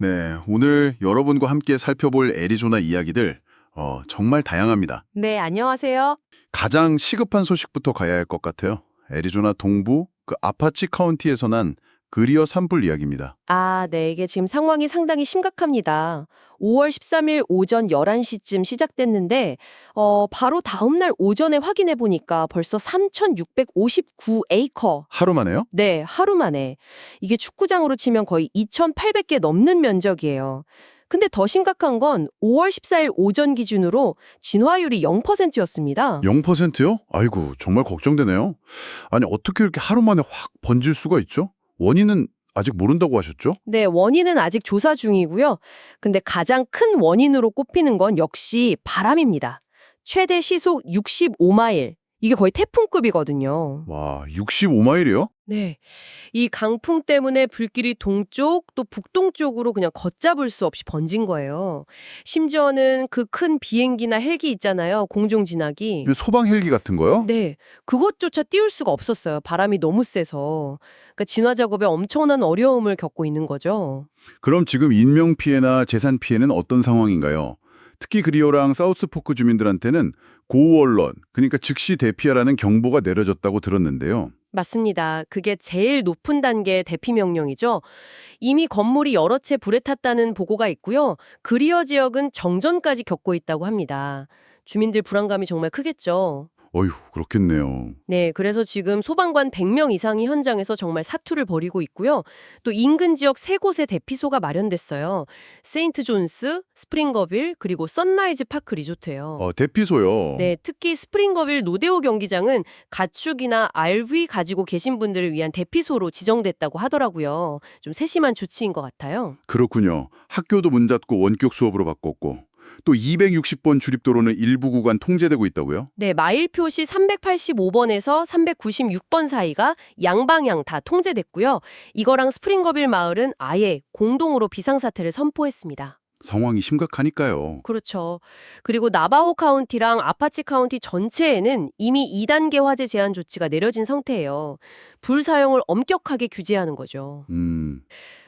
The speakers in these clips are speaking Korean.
네, 오늘 여러분과 함께 살펴볼 애리조나 이야기들 정말 다양합니다. 네, 안녕하세요. 가장 시급한 소식부터 가야 할 것 같아요. 애리조나 동부 그 아파치 카운티에서 난 그리어 산불 이야기입니다. 아, 네, 이게 지금 상황이 상당히 심각합니다. 5월 13일 오전 11시쯤 시작됐는데, 바로 다음날 오전에 확인해 보니까 벌써 3,659에이커. 하루 만에요? 네, 하루 만에. 이게 축구장으로 치면 거의 2,800개 넘는 면적이에요. 근데 더 심각한 건 5월 14일 오전 기준으로 진화율이 0%였습니다. 0%요? 아이고, 정말 걱정되네요. 아니, 어떻게 이렇게 하루 만에 확 번질 수가 있죠? 원인은 아직 모른다고 하셨죠? 네, 원인은 아직 조사 중이고요. 근데 가장 큰 원인으로 꼽히는 건 역시 바람입니다. 최대 시속 65마일. 이게 거의 태풍급이거든요. 와, 65마일이요? 네. 이 강풍 때문에 불길이 동쪽 또 북동쪽으로 그냥 걷잡을 수 없이 번진 거예요. 심지어는 그 큰 비행기나 헬기 있잖아요. 공중 진화기. 소방 헬기 같은 거요? 네. 그것조차 띄울 수가 없었어요. 바람이 너무 세서. 그러니까 진화 작업에 엄청난 어려움을 겪고 있는 거죠. 그럼 지금 인명 피해나 재산 피해는 어떤 상황인가요? 특히 그리어랑 사우스포크 주민들한테는 고원론, 그러니까 즉시 대피하라는 경보가 내려졌다고 들었는데요. 맞습니다. 그게 제일 높은 단계의 대피 명령이죠. 이미 건물이 여러 채 불에 탔다는 보고가 있고요. 그리어 지역은 정전까지 겪고 있다고 합니다. 주민들 불안감이 정말 크겠죠. 어휴, 그렇겠네요. 네, 그래서 지금 소방관 100명 이상이 현장에서 정말 사투를 벌이고 있고요. 또 인근 지역 3곳의 대피소가 마련됐어요. 세인트 존스, 스프링거빌, 그리고 선라이즈 파크 리조트예요. 대피소요. 네, 특히 스프링거빌 노데오 경기장은 가축이나 RV 가지고 계신 분들을 위한 대피소로 지정됐다고 하더라고요. 좀 세심한 조치인 것 같아요. 그렇군요. 학교도 문 닫고 원격 수업으로 바꿨고 또 260번 주립도로는 일부 구간 통제되고 있다고요? 네, 마일표시 385번에서 396번 사이가 양방향 다 통제됐고요. 이거랑 스프링거빌 마을은 아예 공동으로 비상사태를 선포했습니다. 상황이 심각하니까요. 그렇죠. 그리고 나바호 카운티랑 아파치 카운티 전체에는 이미 2단계 화재 제한 조치가 내려진 상태예요. 불 사용을 엄격하게 규제하는 거죠.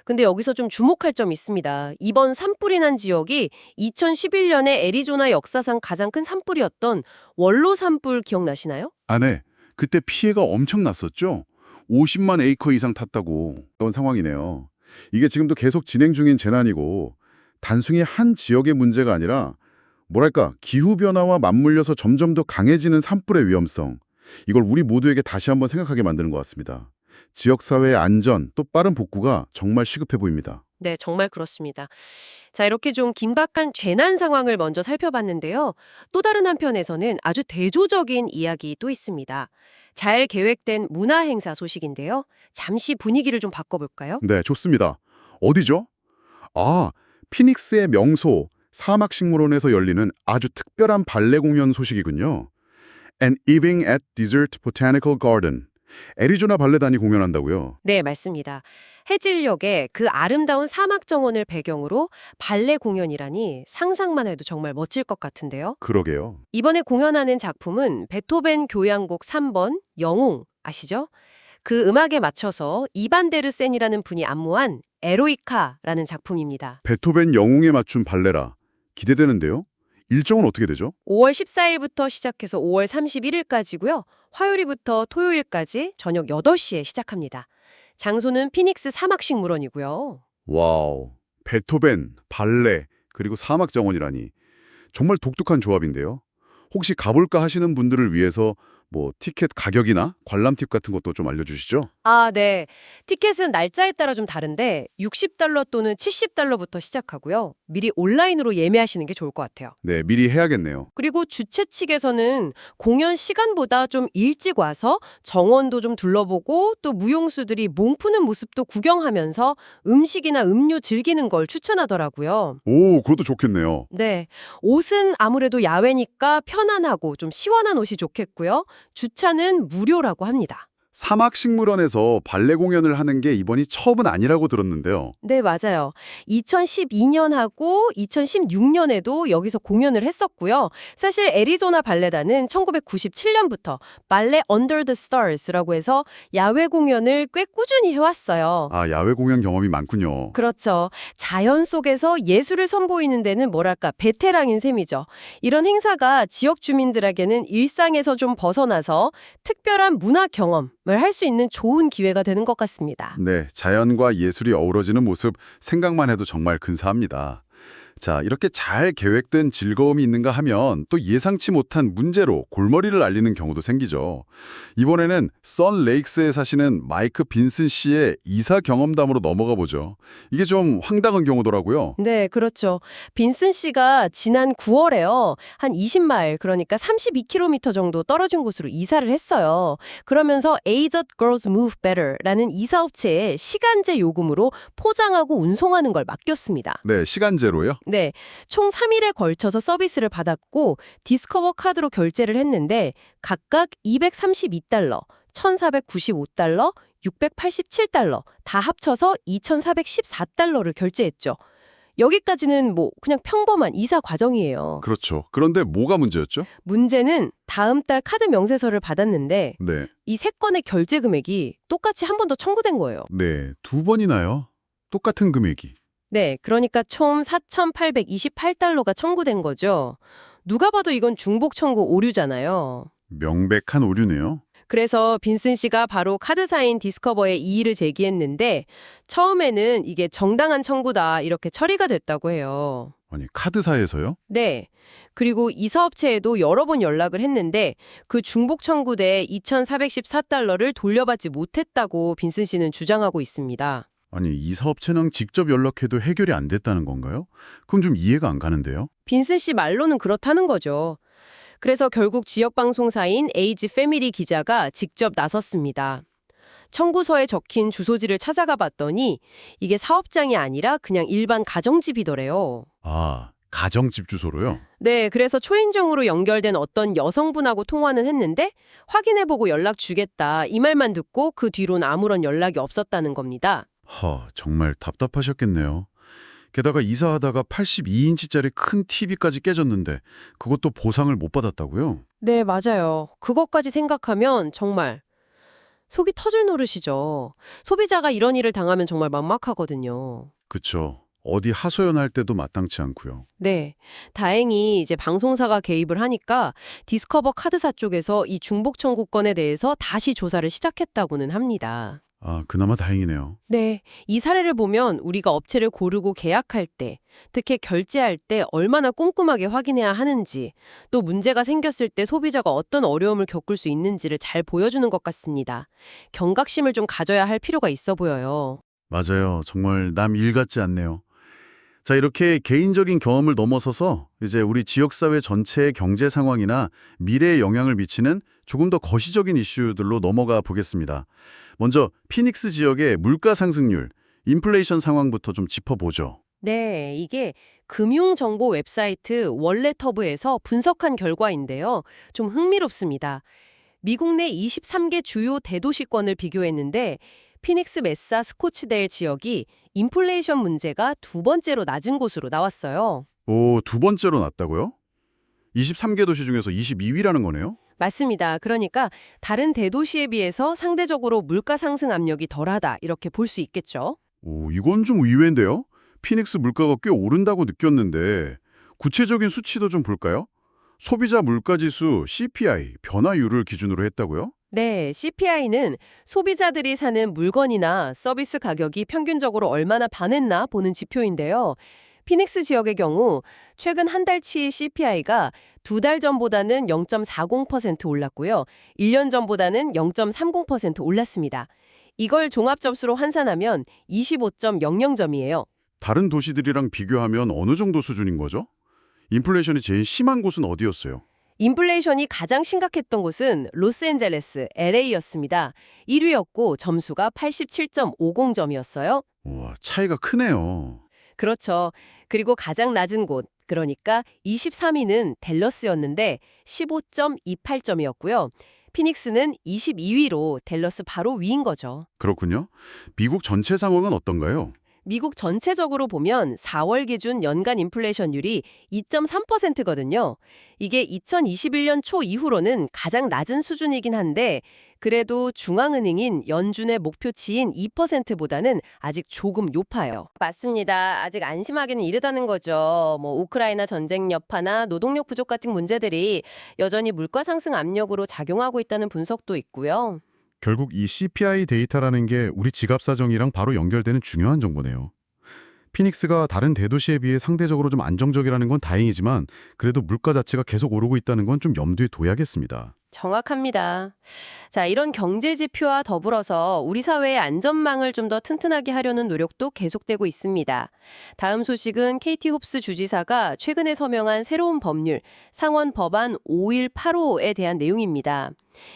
근데 여기서 좀 주목할 점이 있습니다. 이번 산불이 난 지역이 2011년에 애리조나 역사상 가장 큰 산불이었던 원로 산불 기억나시나요? 네. 그때 피해가 엄청 났었죠? 50만 에이커 이상 탔다고 그런 상황이네요. 이게 지금도 계속 진행 중인 재난이고 단순히 한 지역의 문제가 아니라 뭐랄까 기후변화와 맞물려서 점점 더 강해지는 산불의 위험성 이걸 우리 모두에게 다시 한번 생각하게 만드는 것 같습니다. 지역사회의 안전 또 빠른 복구가 정말 시급해 보입니다. 네, 정말 그렇습니다. 자, 이렇게 좀 긴박한 재난 상황을 먼저 살펴봤는데요. 또 다른 한편에서는 아주 대조적인 이야기 또 있습니다. 잘 계획된 문화 행사 소식인데요. 잠시 분위기를 좀 바꿔볼까요? 네, 좋습니다. 어디죠? 피닉스의 명소 사막식물원에서 열리는 아주 특별한 발레 공연 소식이군요. An Evening at Desert Botanical Garden. 애리조나 발레단이 공연한다고요? 네, 맞습니다. 해질녘에 그 아름다운 사막 정원을 배경으로 발레 공연이라니 상상만 해도 정말 멋질 것 같은데요. 그러게요. 이번에 공연하는 작품은 베토벤 교향곡 3번 영웅 아시죠? 그 음악에 맞춰서 이반데르센이라는 분이 안무한 에로이카라는 작품입니다. 베토벤 영웅에 맞춘 발레라. 기대되는데요? 일정은 어떻게 되죠? 5월 14일부터 시작해서 5월 31일까지고요. 화요일부터 토요일까지 저녁 8시에 시작합니다. 장소는 피닉스 사막식물원이고요. 와우. 베토벤, 발레, 그리고 사막 정원이라니. 정말 독특한 조합인데요. 혹시 가볼까 하시는 분들을 위해서 티켓 가격이나 관람 팁 같은 것도 좀 알려주시죠? 아, 네. 티켓은 날짜에 따라 좀 다른데 $60 또는 $70부터 시작하고요. 미리 온라인으로 예매하시는 게 좋을 것 같아요. 네, 미리 해야겠네요. 그리고 주최 측에서는 공연 시간보다 좀 일찍 와서 정원도 좀 둘러보고 또 무용수들이 몸 푸는 모습도 구경하면서 음식이나 음료 즐기는 걸 추천하더라고요. 오, 그것도 좋겠네요. 네. 옷은 아무래도 야외니까 편안하고 좀 시원한 옷이 좋겠고요. 주차는 무료라고 합니다. 사막식물원에서 발레 공연을 하는 게 이번이 처음은 아니라고 들었는데요. 네, 맞아요. 2012년하고 2016년에도 여기서 공연을 했었고요. 사실 애리조나 발레단은 1997년부터 발레 Under the Stars라고 해서 야외 공연을 꽤 꾸준히 해왔어요. 아, 야외 공연 경험이 많군요. 그렇죠. 자연 속에서 예술을 선보이는 데는 뭐랄까 베테랑인 셈이죠. 이런 행사가 지역 주민들에게는 일상에서 좀 벗어나서 특별한 문화 경험을 할 수 있는 좋은 기회가 되는 것 같습니다. 네, 자연과 예술이 어우러지는 모습 생각만 해도 정말 근사합니다. 자, 이렇게 잘 계획된 즐거움이 있는가 하면 또 예상치 못한 문제로 골머리를 앓리는 경우도 생기죠. 이번에는 썬레이크스에 사시는 마이크 빈슨 씨의 이사 경험담으로 넘어가 보죠. 이게 좀 황당한 경우더라고요. 네, 그렇죠. 빈슨 씨가 지난 9월에요. 한 20마일, 그러니까 32km 정도 떨어진 곳으로 이사를 했어요. 그러면서 Aged Girls Move Better라는 이사업체에 시간제 요금으로 포장하고 운송하는 걸 맡겼습니다. 네, 시간제로요? 네, 총 3일에 걸쳐서 서비스를 받았고 디스커버 카드로 결제를 했는데 각각 232달러, 1,495달러, 687달러 다 합쳐서 2,414달러를 결제했죠. 여기까지는 뭐 그냥 평범한 이사 과정이에요. 그렇죠. 그런데 뭐가 문제였죠? 문제는 다음 달 카드 명세서를 받았는데 네. 이 세 건의 결제 금액이 똑같이 한 번 더 청구된 거예요. 네, 두 번이나요? 똑같은 금액이. 네, 그러니까 총 4,828달러가 청구된 거죠. 누가 봐도 이건 중복 청구 오류잖아요. 명백한 오류네요. 그래서 빈슨 씨가 바로 카드사인 디스커버에 이의를 제기했는데 처음에는 이게 정당한 청구다 이렇게 처리가 됐다고 해요. 아니, 카드사에서요? 네. 그리고 이사업체에도 여러 번 연락을 했는데 그 중복 청구대 2,414달러를 돌려받지 못했다고 빈슨 씨는 주장하고 있습니다. 아니, 이 사업체랑 직접 연락해도 해결이 안 됐다는 건가요? 그건 좀 이해가 안 가는데요. 빈슨 씨 말로는 그렇다는 거죠. 그래서 결국 지역 방송사인 에이지 패밀리 기자가 직접 나섰습니다. 청구서에 적힌 주소지를 찾아가 봤더니 이게 사업장이 아니라 그냥 일반 가정집이더래요. 아, 가정집 주소로요? 네, 그래서 초인종으로 연결된 어떤 여성분하고 통화는 했는데 확인해보고 연락 주겠다 이 말만 듣고 그 뒤로는 아무런 연락이 없었다는 겁니다. 정말 답답하셨겠네요. 게다가 이사하다가 82인치짜리 큰 TV까지 깨졌는데 그것도 보상을 못 받았다고요? 네, 맞아요. 그것까지 생각하면 정말 속이 터질 노릇이죠. 소비자가 이런 일을 당하면 정말 막막하거든요. 그쵸. 어디 하소연할 때도 마땅치 않고요. 네, 다행히 이제 방송사가 개입을 하니까 디스커버 카드사 쪽에서 이 중복 청구권에 대해서 다시 조사를 시작했다고는 합니다. 아, 그나마 다행이네요. 네, 이 사례를 보면 우리가 업체를 고르고 계약할 때, 특히 결제할 때 얼마나 꼼꼼하게 확인해야 하는지, 또 문제가 생겼을 때 소비자가 어떤 어려움을 겪을 수 있는지를 잘 보여주는 것 같습니다. 경각심을 좀 가져야 할 필요가 있어 보여요. 맞아요. 정말 남 일 같지 않네요. 자, 이렇게 개인적인 경험을 넘어서서 이제 우리 지역사회 전체의 경제 상황이나 미래에 영향을 미치는 조금 더 거시적인 이슈들로 넘어가 보겠습니다. 먼저 피닉스 지역의 물가 상승률, 인플레이션 상황부터 좀 짚어보죠. 네, 이게 금융정보 웹사이트 월렛허브에서 분석한 결과인데요. 좀 흥미롭습니다. 미국 내 23개 주요 대도시권을 비교했는데 피닉스, 메사, 스코츠데일 지역이 인플레이션 문제가 두 번째로 낮은 곳으로 나왔어요. 오, 두 번째로 낮다고요? 23개 도시 중에서 22위라는 거네요? 맞습니다. 그러니까 다른 대도시에 비해서 상대적으로 물가 상승 압력이 덜하다 이렇게 볼 수 있겠죠. 오, 이건 좀 의외인데요? 피닉스 물가가 꽤 오른다고 느꼈는데 구체적인 수치도 좀 볼까요? 소비자 물가지수 CPI 변화율을 기준으로 했다고요? 네, CPI는 소비자들이 사는 물건이나 서비스 가격이 평균적으로 얼마나 반했나 보는 지표인데요. 피닉스 지역의 경우 최근 한 달치 CPI가 두 달 전보다는 0.40% 올랐고요. 1년 전보다는 0.30% 올랐습니다. 이걸 종합 점수로 환산하면 25.00점이에요. 다른 도시들이랑 비교하면 어느 정도 수준인 거죠? 인플레이션이 제일 심한 곳은 어디였어요? 인플레이션이 가장 심각했던 곳은 로스앤젤레스, LA였습니다. 1위였고 점수가 87.50점이었어요. 우와, 차이가 크네요. 그렇죠. 그리고 가장 낮은 곳, 그러니까 23위는 댈러스였는데 15.28점이었고요. 피닉스는 22위로 댈러스 바로 위인 거죠. 그렇군요. 미국 전체 상황은 어떤가요? 미국 전체적으로 보면 4월 기준 연간 인플레이션율이 2.3%거든요. 이게 2021년 초 이후로는 가장 낮은 수준이긴 한데 그래도 중앙은행인 연준의 목표치인 2%보다는 아직 조금 높아요. 맞습니다. 아직 안심하기는 이르다는 거죠. 우크라이나 전쟁 여파나 노동력 부족 같은 문제들이 여전히 물가 상승 압력으로 작용하고 있다는 분석도 있고요. 결국 이 CPI 데이터라는 게 우리 지갑 사정이랑 바로 연결되는 중요한 정보네요. 피닉스가 다른 대도시에 비해 상대적으로 좀 안정적이라는 건 다행이지만 그래도 물가 자체가 계속 오르고 있다는 건 좀 염두에 둬야겠습니다. 정확합니다. 자, 이런 경제 지표와 더불어서 우리 사회의 안전망을 좀 더 튼튼하게 하려는 노력도 계속되고 있습니다. 다음 소식은 KT 홉스 주지사가 최근에 서명한 새로운 법률 상원 법안 5185에 대한 내용입니다.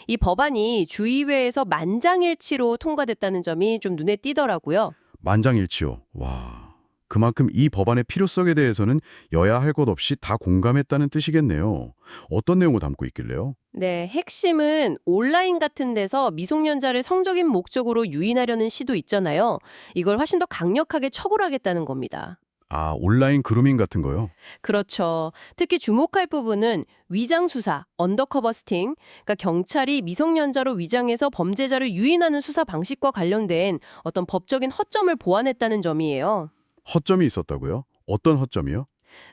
이 법안이 주의회에서 만장일치로 통과됐다는 점이 좀 눈에 띄더라고요. 만장일치요. 와, 그만큼 이 법안의 필요성에 대해서는 여야 할 것 없이 다 공감했다는 뜻이겠네요. 어떤 내용을 담고 있길래요? 네, 핵심은 온라인 같은 데서 미성년자를 성적인 목적으로 유인하려는 시도 있잖아요. 이걸 훨씬 더 강력하게 처벌하겠다는 겁니다. 아, 온라인 그루밍 같은 거요? 그렇죠. 특히 주목할 부분은 위장 수사, 언더커버 스팅, 그러니까 경찰이 미성년자로 위장해서 범죄자를 유인하는 수사 방식과 관련된 어떤 법적인 허점을 보완했다는 점이에요. 허점이 있었다고요? 어떤 허점이요?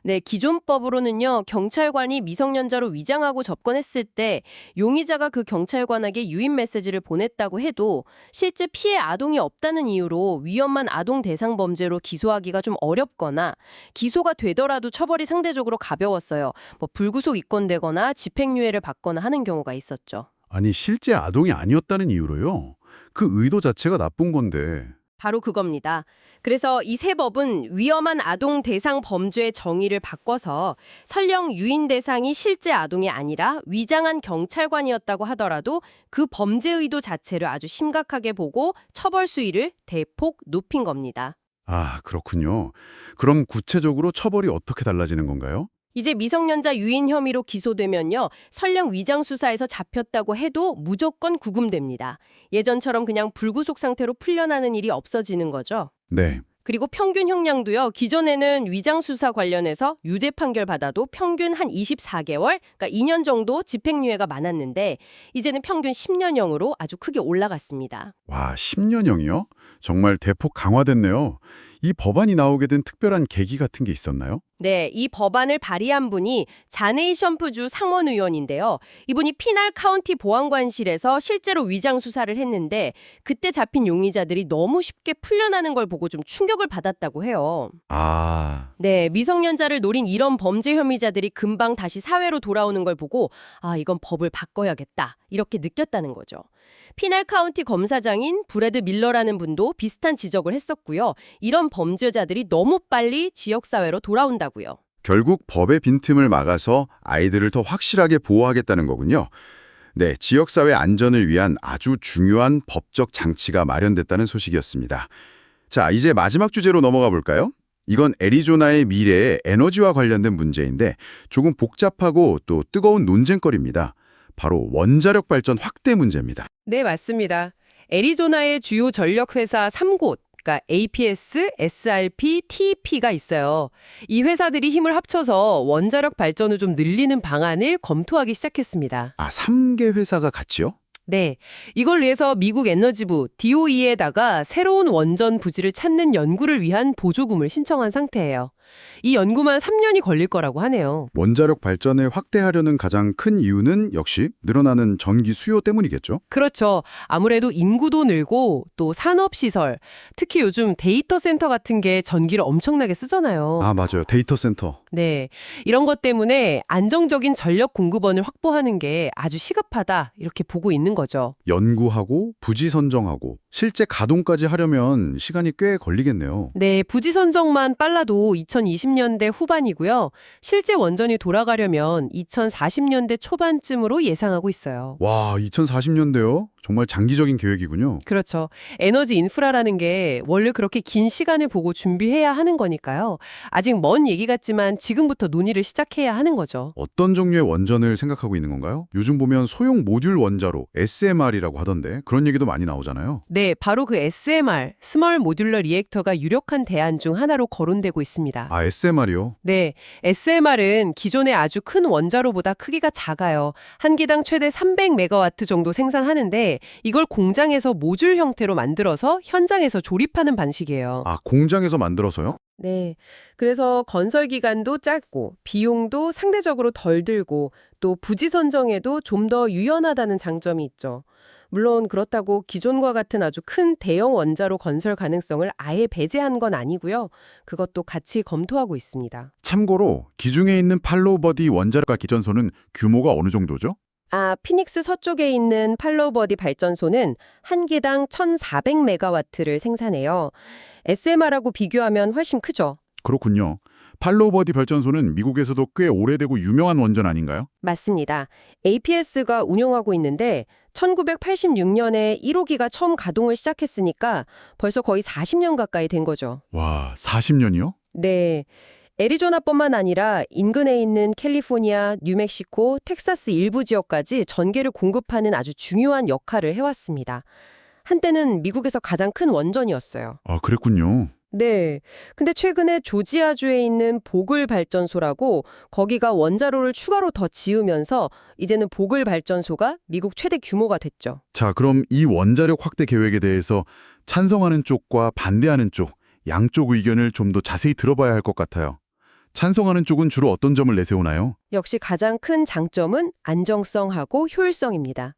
네, 기존 법으로는요, 경찰관이 미성년자로 위장하고 접근했을 때 용의자가 그 경찰관에게 유인 메시지를 보냈다고 해도 실제 피해 아동이 없다는 이유로 위험한 아동 대상 범죄로 기소하기가 좀 어렵거나 기소가 되더라도 처벌이 상대적으로 가벼웠어요. 불구속 입건되거나 집행유예를 받거나 하는 경우가 있었죠. 아니, 실제 아동이 아니었다는 이유로요? 그 의도 자체가 나쁜 건데. 바로 그겁니다. 그래서 이 새 법은 위험한 아동 대상 범죄의 정의를 바꿔서 설령 유인 대상이 실제 아동이 아니라 위장한 경찰관이었다고 하더라도 그 범죄 의도 자체를 아주 심각하게 보고 처벌 수위를 대폭 높인 겁니다. 아, 그렇군요. 그럼 구체적으로 처벌이 어떻게 달라지는 건가요? 이제 미성년자 유인 혐의로 기소되면요. 설령 위장 수사에서 잡혔다고 해도 무조건 구금됩니다. 예전처럼 그냥 불구속 상태로 풀려나는 일이 없어지는 거죠. 네. 그리고 평균 형량도요. 기존에는 위장 수사 관련해서 유죄 판결 받아도 평균 한 24개월, 그러니까 2년 정도 집행유예가 많았는데 이제는 평균 10년형으로 아주 크게 올라갔습니다. 와, 10년형이요? 정말 대폭 강화됐네요. 이 법안이 나오게 된 특별한 계기 같은 게 있었나요? 네, 이 법안을 발의한 분이 자네이션프주 상원 의원인데요. 이분이 피날 카운티 보안관실에서 실제로 위장 수사를 했는데 그때 잡힌 용의자들이 너무 쉽게 풀려나는 걸 보고 좀 충격을 받았다고 해요. 아, 네, 미성년자를 노린 이런 범죄 혐의자들이 금방 다시 사회로 돌아오는 걸 보고 이건 법을 바꿔야겠다 이렇게 느꼈다는 거죠. 피날 카운티 검사장인 브래드 밀러라는 분도 비슷한 지적을 했었고요. 이런 범죄자들이 너무 빨리 지역사회로 돌아온다고요. 결국 법의 빈틈을 막아서 아이들을 더 확실하게 보호하겠다는 거군요. 네, 지역사회 안전을 위한 아주 중요한 법적 장치가 마련됐다는 소식이었습니다. 자, 이제 마지막 주제로 넘어가 볼까요? 이건 애리조나의 미래의 에너지와 관련된 문제인데 조금 복잡하고 또 뜨거운 논쟁거리입니다. 바로 원자력 발전 확대 문제입니다. 네, 맞습니다. 애리조나의 주요 전력회사 3곳, 그러니까 APS, SRP, TEP가 있어요. 이 회사들이 힘을 합쳐서 원자력 발전을 좀 늘리는 방안을 검토하기 시작했습니다. 아, 3개 회사가 같이요? 네, 이걸 위해서 미국 에너지부 DOE에다가 새로운 원전 부지를 찾는 연구를 위한 보조금을 신청한 상태예요. 이 연구만 3년이 걸릴 거라고 하네요. 원자력 발전을 확대하려는 가장 큰 이유는 역시 늘어나는 전기 수요 때문이겠죠? 그렇죠. 아무래도 인구도 늘고 또 산업시설, 특히 요즘 데이터 센터 같은 게 전기를 엄청나게 쓰잖아요. 아, 맞아요. 데이터 센터. 네, 이런 것 때문에 안정적인 전력 공급원을 확보하는 게 아주 시급하다 이렇게 보고 있는 거죠. 연구하고 부지 선정하고 실제 가동까지 하려면 시간이 꽤 걸리겠네요. 네, 부지 선정만 빨라도 2020년대 후반이고요. 실제 원전이 돌아가려면 2040년대 초반쯤으로 예상하고 있어요. 와, 2040년대요? 정말 장기적인 계획이군요. 그렇죠. 에너지 인프라라는 게 원래 그렇게 긴 시간을 보고 준비해야 하는 거니까요. 아직 먼 얘기 같지만 지금부터 논의를 시작해야 하는 거죠. 어떤 종류의 원전을 생각하고 있는 건가요? 요즘 보면 소형 모듈 원자로 SMR이라고 하던데 그런 얘기도 많이 나오잖아요. 네, 바로 그 SMR, 스몰 모듈러 리액터가 유력한 대안 중 하나로 거론되고 있습니다. 아, SMR이요? 네, SMR은 기존의 아주 큰 원자로보다 크기가 작아요. 한 기당 최대 300메가와트 정도 생산하는데 이걸 공장에서 모듈 형태로 만들어서 현장에서 조립하는 방식이에요. 아, 공장에서 만들어서요? 네, 그래서 건설 기간도 짧고 비용도 상대적으로 덜 들고 또 부지 선정에도 좀 더 유연하다는 장점이 있죠. 물론 그렇다고 기존과 같은 아주 큰 대형 원자로 건설 가능성을 아예 배제한 건 아니고요. 그것도 같이 검토하고 있습니다. 참고로 기중에 있는 팔로우버디 원자력 기전소는 규모가 어느 정도죠? 피닉스 서쪽에 있는 팔로우버디 발전소는 한 기당 1,400메가와트를 생산해요. SMR하고 비교하면 훨씬 크죠. 그렇군요. 팔로우버디 발전소는 미국에서도 꽤 오래되고 유명한 원전 아닌가요? 맞습니다. APS가 운영하고 있는데 1986년에 1호기가 처음 가동을 시작했으니까 벌써 거의 40년 가까이 된 거죠. 와, 40년이요? 네. 애리조나뿐만 아니라 인근에 있는 캘리포니아, 뉴멕시코, 텍사스 일부 지역까지 전기를 공급하는 아주 중요한 역할을 해왔습니다. 한때는 미국에서 가장 큰 원전이었어요. 아, 그랬군요. 네. 근데 최근에 조지아주에 있는 보글 발전소라고 거기가 원자로를 추가로 더 지으면서 이제는 보글 발전소가 미국 최대 규모가 됐죠. 자, 그럼 이 원자력 확대 계획에 대해서 찬성하는 쪽과 반대하는 쪽, 양쪽 의견을 좀 더 자세히 들어봐야 할 것 같아요. 찬성하는 쪽은 주로 어떤 점을 내세우나요? 역시 가장 큰 장점은 안정성하고 효율성입니다.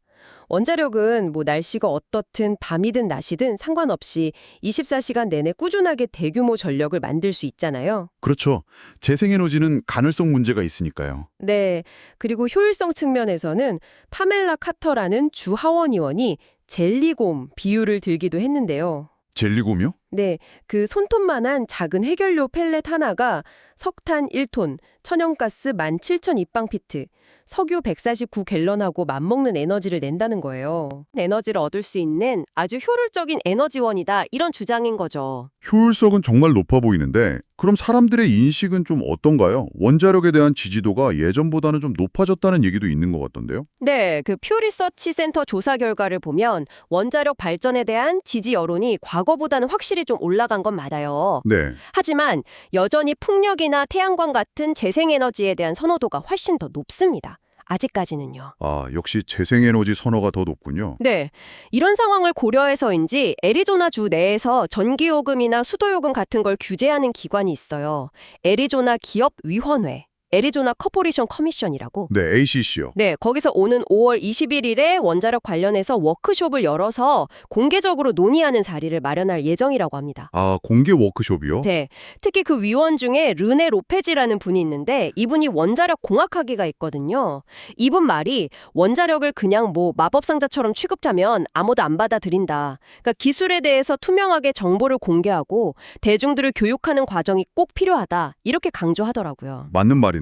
원자력은 날씨가 어떻든 밤이든 낮이든 상관없이 24시간 내내 꾸준하게 대규모 전력을 만들 수 있잖아요. 그렇죠. 재생에너지는 가능성 문제가 있으니까요. 네. 그리고 효율성 측면에서는 파멜라 카터라는 주 하원 의원이 젤리곰 비유를 들기도 했는데요. 젤리곰이요? 네, 그 손톱만한 작은 해결료 펠렛 하나가 석탄 1톤, 천연가스 17,000 입방피트, 석유 149갤런하고 맞먹는 에너지를 낸다는 거예요. 에너지를 얻을 수 있는 아주 효율적인 에너지원이다, 이런 주장인 거죠. 효율성은 정말 높아 보이는데 그럼 사람들의 인식은 좀 어떤가요? 원자력에 대한 지지도가 예전보다는 좀 높아졌다는 얘기도 있는 것 같던데요? 네, 그 퓨 리서치 센터 조사 결과를 보면 원자력 발전에 대한 지지 여론이 과거보다는 확실히 좀 올라간 건 맞아요. 네. 하지만 여전히 풍력이나 태양광 같은 재생에너지에 대한 선호도가 훨씬 더 높습니다. 아직까지는요. 아, 역시 재생에너지 선호가 더 높군요. 네, 이런 상황을 고려해서인지 애리조나주 내에서 전기요금이나 수도요금 같은 걸 규제하는 기관이 있어요. 애리조나 기업위원회, 애리조나 커포레이션 커미션이라고. 네, ACC요. 네, 거기서 오는 5월 21일에 원자력 관련해서 워크숍을 열어서 공개적으로 논의하는 자리를 마련할 예정이라고 합니다. 아, 공개 워크숍이요? 네, 특히 그 위원 중에 르네 로페지라는 분이 있는데 이분이 원자력 공학학위가 있거든요. 이분 말이 원자력을 그냥 마법상자처럼 취급하면 아무도 안 받아들인다. 그러니까 기술에 대해서 투명하게 정보를 공개하고 대중들을 교육하는 과정이 꼭 필요하다. 이렇게 강조하더라고요. 맞는 말이네요.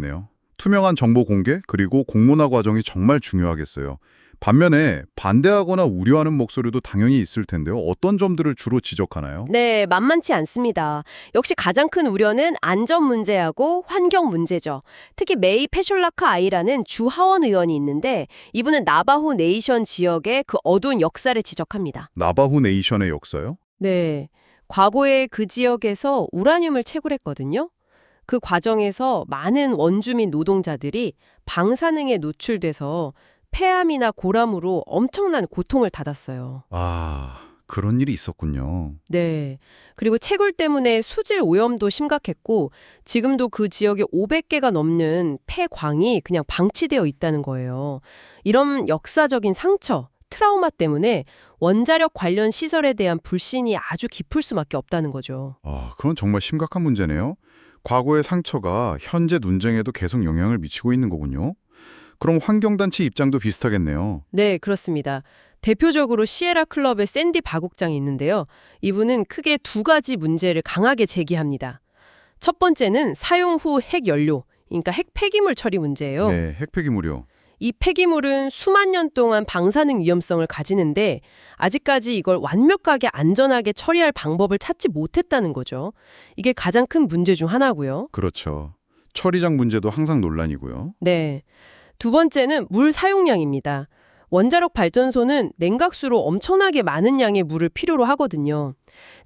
투명한 정보 공개 그리고 공론화 과정이 정말 중요하겠어요. 반면에 반대하거나 우려하는 목소리도 당연히 있을 텐데요. 어떤 점들을 주로 지적하나요? 네, 만만치 않습니다. 역시 가장 큰 우려는 안전 문제하고 환경 문제죠. 특히 메이 페숄라카 아이라는 주 하원 의원이 있는데 이분은 나바호 네이션 지역의 그 어두운 역사를 지적합니다. 나바호 네이션의 역사요? 네, 과거에 그 지역에서 우라늄을 채굴했거든요. 그 과정에서 많은 원주민 노동자들이 방사능에 노출돼서 폐암이나 고람으로 엄청난 고통을 받았어요. 아, 그런 일이 있었군요. 네. 그리고 채굴 때문에 수질 오염도 심각했고 지금도 그 지역에 500개가 넘는 폐광이 그냥 방치되어 있다는 거예요. 이런 역사적인 상처, 트라우마 때문에 원자력 관련 시설에 대한 불신이 아주 깊을 수밖에 없다는 거죠. 아, 그건 정말 심각한 문제네요. 과거의 상처가 현재 논쟁에도 계속 영향을 미치고 있는 거군요. 그럼 환경단체 입장도 비슷하겠네요. 네, 그렇습니다. 대표적으로 시에라 클럽의 샌디 바국장이 있는데요. 이분은 크게 두 가지 문제를 강하게 제기합니다. 첫 번째는 사용 후 핵연료, 그러니까 핵 폐기물 처리 문제예요. 네, 핵폐기물이요. 이 폐기물은 수만 년 동안 방사능 위험성을 가지는데 아직까지 이걸 완벽하게 안전하게 처리할 방법을 찾지 못했다는 거죠. 이게 가장 큰 문제 중 하나고요. 그렇죠. 처리장 문제도 항상 논란이고요. 네. 두 번째는 물 사용량입니다. 원자력 발전소는 냉각수로 엄청나게 많은 양의 물을 필요로 하거든요.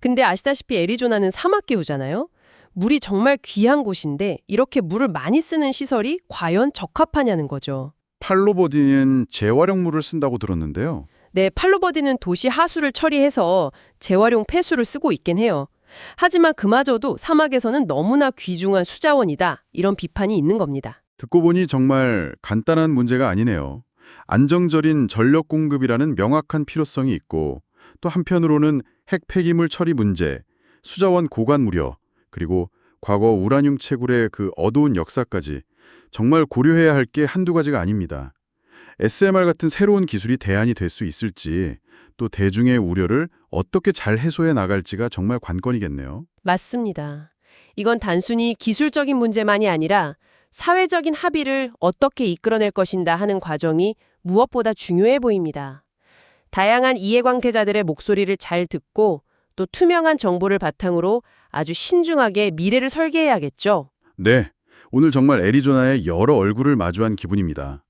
근데 아시다시피 애리조나는 사막기후잖아요. 물이 정말 귀한 곳인데 이렇게 물을 많이 쓰는 시설이 과연 적합하냐는 거죠. 팔로버디는 재활용물을 쓴다고 들었는데요. 네, 팔로버디는 도시 하수를 처리해서 재활용 폐수를 쓰고 있긴 해요. 하지만 그마저도 사막에서는 너무나 귀중한 수자원이다. 이런 비판이 있는 겁니다. 듣고 보니 정말 간단한 문제가 아니네요. 안정적인 전력 공급이라는 명확한 필요성이 있고 또 한편으로는 핵 폐기물 처리 문제, 수자원 고관 우려, 그리고 과거 우라늄 채굴의 그 어두운 역사까지 정말 고려해야 할 게 한두 가지가 아닙니다. SMR 같은 새로운 기술이 대안이 될 수 있을지 또 대중의 우려를 어떻게 잘 해소해 나갈지가 정말 관건이겠네요. 맞습니다. 이건 단순히 기술적인 문제만이 아니라 사회적인 합의를 어떻게 이끌어낼 것인가 하는 과정이 무엇보다 중요해 보입니다. 다양한 이해관계자들의 목소리를 잘 듣고 또 투명한 정보를 바탕으로 아주 신중하게 미래를 설계해야겠죠. 네, 오늘 정말 애리조나의 여러 얼굴을 마주한 기분입니다.